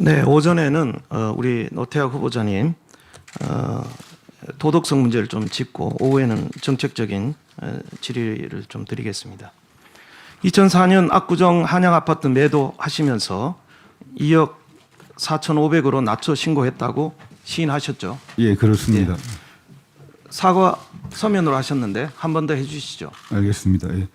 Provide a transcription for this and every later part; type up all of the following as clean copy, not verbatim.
네, 오전에는 우리 노태학 후보자님 도덕성 문제를 좀 짚고 오후에는 정책적인 질의를 좀 드리겠습니다. 2004년 압구정 한양아파트 매도하시면서 2억 4,500으로 낮춰 신고했다고 시인하셨죠? 예, 그렇습니다. 예. 사과 서면으로 하셨는데 한 번 더 해주시죠. 알겠습니다. 예.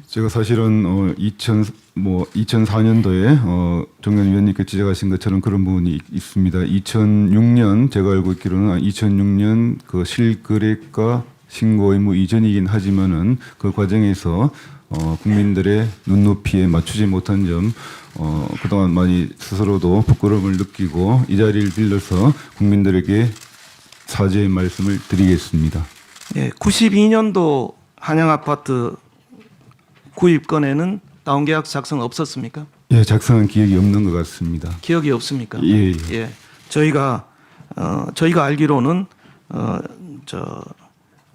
제가 사실은 2004년도에 정연 위원님께 지적하신 것처럼 그런 부분이 있습니다. 2006년 제가 알고 있기로는 2006년 그 실거래가 신고 의무 이전이긴 하지만은 그 과정에서 국민들의 눈높이에 맞추지 못한 점 그동안 많이 스스로도 부끄러움을 느끼고 이 자리를 빌려서 국민들에게 사죄의 말씀을 드리겠습니다. 예, 92년도 한양아파트 구입 건에는 다운계약 작성 없었습니까? 예, 작성한 기억이 없는 것 같습니다. 기억이 없습니까? 예, 예. 예. 저희가 알기로는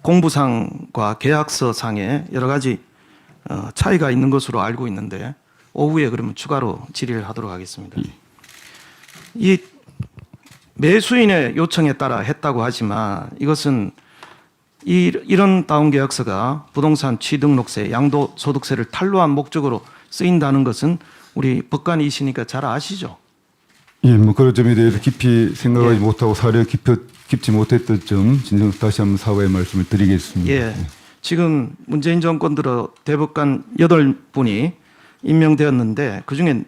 공부상과 계약서상에 여러 가지 차이가 있는 것으로 알고 있는데 오후에 그러면 추가로 질의를 하도록 하겠습니다. 예. 이 매수인의 요청에 따라 했다고 하지만 이것은 이런 다운계약서가 부동산 취등록세, 양도소득세를 탈루한 목적으로 쓰인다는 것은 우리 법관이시니까 잘 아시죠? 예, 뭐 그런 점에 대해서 깊이 생각하지 예. 못하고 사려 깊지 못했던 점 진정 다시 한번 사과의 말씀을 드리겠습니다. 예. 지금 문재인 정권 들어 대법관 8분이 임명되었는데 그중에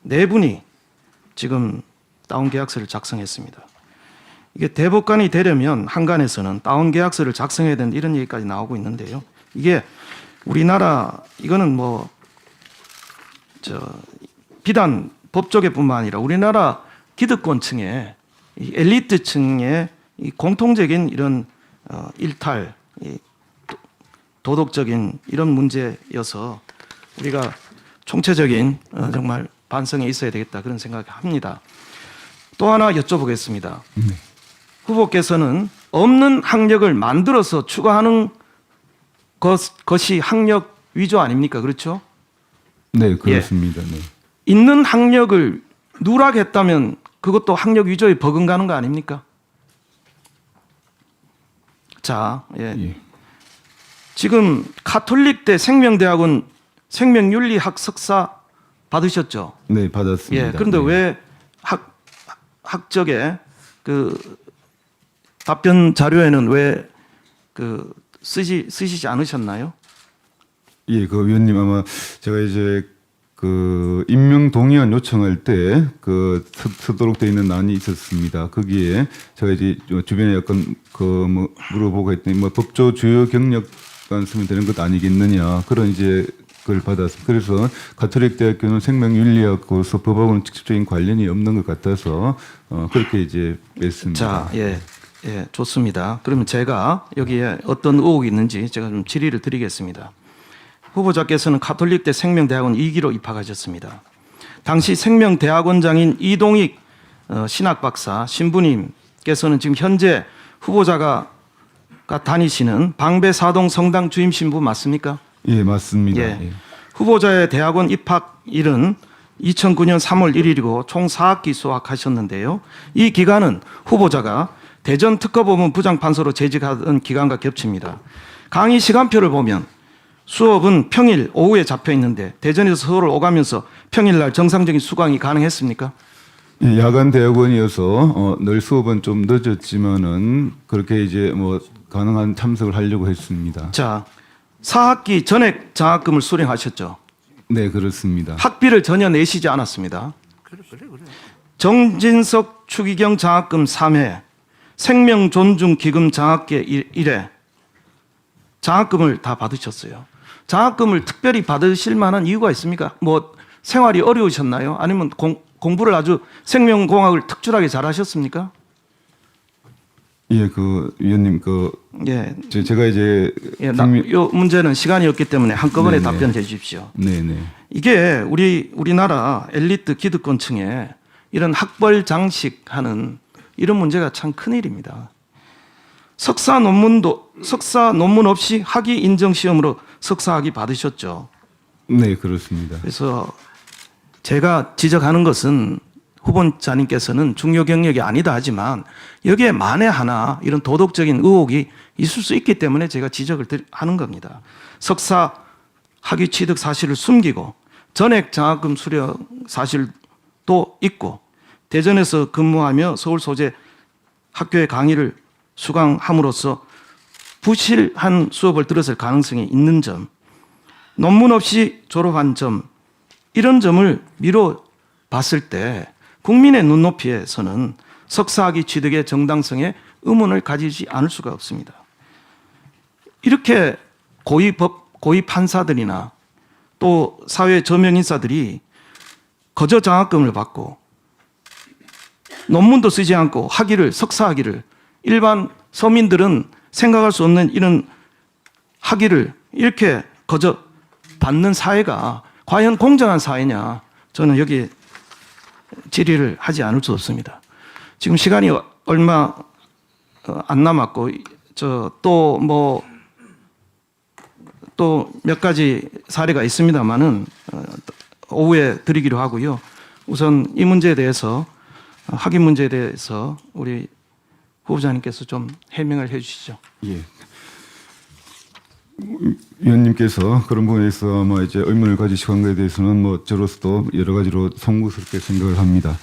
4분이 지금 다운계약서를 작성했습니다. 이게 대법관이 되려면 한간에서는 다운계약서를 작성해야 된다 이런 얘기까지 나오고 있는데요. 이게 우리나라 이거는 비단 법조계뿐만 아니라 우리나라 기득권층의 이 엘리트층의 이 공통적인 이런 일탈, 도덕적인 이런 문제여서 우리가 총체적인 정말 반성이 있어야 되겠다 그런 생각을 합니다. 또 하나 여쭤보겠습니다. 네. 후보께서는 없는 학력을 만들어서 추가하는 것이 학력 위조 아닙니까? 그렇죠? 네, 그렇습니다. 네. 있는 학력을 누락했다면 그것도 학력 위조에 버금가는 거 아닙니까? 자, 예. 예. 지금 가톨릭대 생명대학원 생명윤리학 석사 받으셨죠? 네, 받았습니다. 예. 그런데 네. 왜 학적에 그 답변 자료에는 왜 쓰시지 않으셨나요? 예, 그 위원님 아마 제가 이제 그 임명 동의안 요청할 때 그 쓰도록 되어 있는 안이 있었습니다. 거기에 제가 이제 주변에 약간 물어보고 했더니 법조 주요 경력만 쓰면 되는 것 아니겠느냐 그런 이제 그걸 받았습니다. 그래서 가톨릭 대학교는 생명윤리학으로서 법하고는 직접적인 관련이 없는 것 같아서 그렇게 이제 뺐습니다. 자, 예, 좋습니다. 그러면 제가 여기에 어떤 의혹이 있는지 제가 좀 질의를 드리겠습니다. 후보자께서는 가톨릭대 생명대학원 2기로 입학하셨습니다. 당시 생명대학원장인 이동익 신학박사 신부님께서는 지금 현재 후보자가 다니시는 방배사동 성당 주임 신부 맞습니까? 예, 맞습니다. 예. 예. 후보자의 대학원 입학일은 2009년 3월 1일이고 총 4학기 수학하셨는데요. 이 기간은 후보자가 대전 특허법원 부장판사로 재직하던 기간과 겹칩니다. 강의 시간표를 보면 수업은 평일 오후에 잡혀 있는데 대전에서 서울을 오가면서 평일날 정상적인 수강이 가능했습니까? 예, 야간 대학원이어서 늘 수업은 좀 늦었지만은 그렇게 이제 가능한 참석을 하려고 했습니다. 자, 4학기 전액 장학금을 수령하셨죠? 네, 그렇습니다. 학비를 전혀 내시지 않았습니다. 정진석 추기경 장학금 3회, 생명존중기금 장학계 1회 장학금을 다 받으셨어요. 장학금을 특별히 받으실 만한 이유가 있습니까? 생활이 어려우셨나요? 아니면 공부를 아주 생명공학을 특출하게 잘하셨습니까? 예, 그 위원님 예. 제가 이제 요 문제는 시간이 없기 때문에 한꺼번에 네네. 답변해 주십시오. 네네. 이게 우리나라 엘리트 기득권층에 이런 학벌 장식하는 이런 문제가 참 큰일입니다. 석사 논문 없이 학위 인정 시험으로 석사학위 받으셨죠. 네, 그렇습니다. 그래서 제가 지적하는 것은 후보자님께서는 중요 경력이 아니다 하지만 여기에 만에 하나 이런 도덕적인 의혹이 있을 수 있기 때문에 제가 지적을 하는 겁니다. 석사 학위 취득 사실을 숨기고 전액 장학금 수령 사실도 있고 대전에서 근무하며 서울 소재 학교의 강의를 수강함으로써 부실한 수업을 들었을 가능성이 있는 점, 논문 없이 졸업한 점, 이런 점을 미뤄 봤을 때 국민의 눈높이에서는 석사학위 취득의 정당성에 의문을 가지지 않을 수가 없습니다. 이렇게 고위 판사들이나 또 사회 저명 인사들이 거저 장학금을 받고 논문도 쓰지 않고 석사학위를 일반 서민들은 생각할 수 없는 이런 학위를 이렇게 거저 받는 사회가 과연 공정한 사회냐, 저는 여기 질의를 하지 않을 수 없습니다. 지금 시간이 얼마 안 남았고 또 몇 가지 사례가 있습니다만은 오후에 드리기로 하고요. 우선 이 문제에 대해서 학위 문제에 대해서 우리 후보자님께서 좀 해명을 해주시죠. 예. 위원님께서 그런 부분에서 아마 이제 의문을 가지시고 한 것에 대해서는 뭐 저로서도 여러 가지로 송구스럽게 생각을 합니다.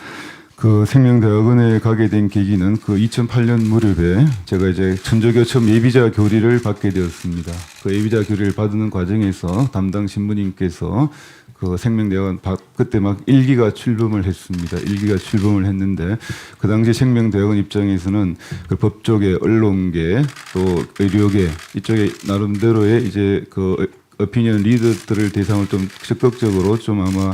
그 생명대학원에 가게 된 계기는 그 2008년 무렵에 제가 이제 천주교 처음 예비자 교리를 받게 되었습니다. 그 예비자 교리를 받는 과정에서 담당 신부님께서 그 생명대학원 그때 막 일기가 출범을 했습니다. 일기가 출범을 했는데 그 당시 생명대학원 입장에서는 그 법조계, 언론계, 또 의료계 이쪽에 나름대로의 이제 그 오피니언 리더들을 대상으로 좀 적극적으로 좀 아마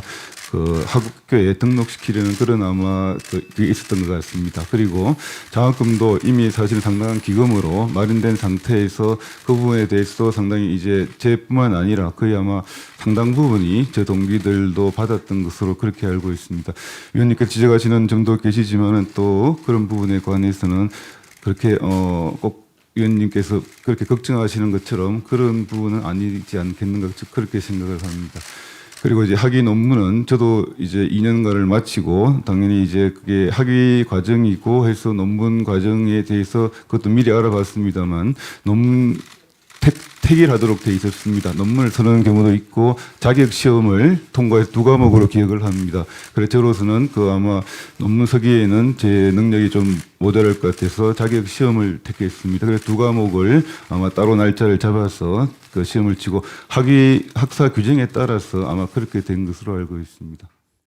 그 학교에 등록시키려는 그런 아마 그게 있었던 것 같습니다. 그리고 장학금도 이미 사실 상당한 기금으로 마련된 상태에서 그 부분에 대해서도 상당히 이제 제뿐만 아니라 거의 아마 상당 부분이 제 동기들도 받았던 것으로 그렇게 알고 있습니다. 위원님께서 지적하시는 점도 계시지만은 또 그런 부분에 관해서는 그렇게 꼭 위원님께서 그렇게 걱정하시는 것처럼 그런 부분은 아니지 않겠는가 그렇게 생각을 합니다. 그리고 이제 학위 논문은 저도 이제 2년간을 마치고 당연히 이제 그게 학위 과정이고 해서 논문 과정에 대해서 그것도 미리 알아봤습니다만 논문 택일하도록 돼 있었습니다. 논문을 쓰는 경우도 있고 자격 시험을 통과해서 2과목으로 기억을 합니다. 그래서 저로서는 그 아마 논문 서기에는 제 능력이 좀 모자랄 것 같아서 자격 시험을 택했습니다. 그래서 2과목을 아마 따로 날짜를 잡아서 그 시험을 치고 학사 규정에 따라서 아마 그렇게 된 것으로 알고 있습니다.